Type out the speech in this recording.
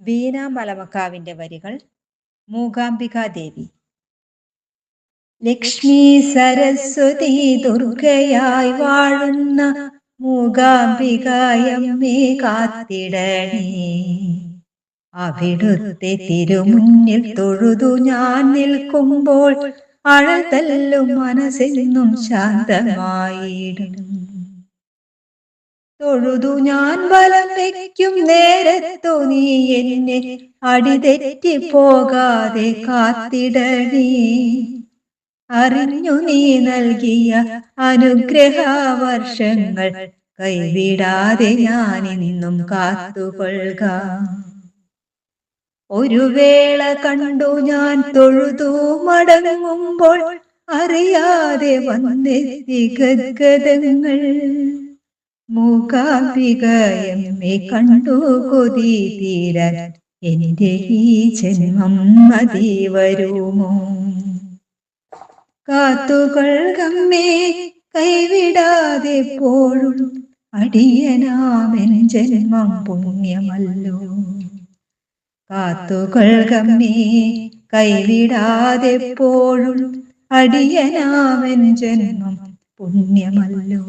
വീണ മലമക്കാവിന്റെ വരികൾ മൂകാംബികാദേവി. ലക്ഷ്മി സരസ്വതി ദുർഗയായി വാഴുന്ന മൂകാംബികായമ്മേ കാത്തിടണേ. അവിടുത്തെ തിരുമുന്നിൽ തൊഴുതു ഞാൻ നിൽക്കുമ്പോൾ അഴൽ തല്ലും മനസ്സെന്നും ശാന്തമായിടും. തൊഴുതു ഞാൻ ബലം വയ്ക്കും നേരത്തു നീ എന്നെ അടിതെറ്റി പോകാതെ കാത്തിടണേ. അറിഞ്ഞു നീ നൽകിയ അനുഗ്രഹവർഷങ്ങൾ കൈവിടാതെ ഞാനിന്നും കാത്തുകൊള്ളുക. ഒരു വേള കണ്ടു ഞാൻ തൊഴുതു മടങ്ങുമ്പോൾ അറിയാതെ വന്നെത്തി ഗദ്ഗദങ്ങൾ. മൂകാംബികയമ്മേ കണ്ടു കൊതി തീരാൻ എന്റെ ഈ ജന്മം മതി വരുമോ. കാത്തുകൊള്ളുകമ്മേ കൈവിടാതെ എപ്പോഴും, അടിയനാമെൻ ജന്മം പുണ്യമല്ലോ. കാത്തുകൊള്ളുകമ്മേ കൈവിടാതെ എപ്പോഴും, അടിയനാമെൻ ജന്മം പുണ്യമല്ലോ.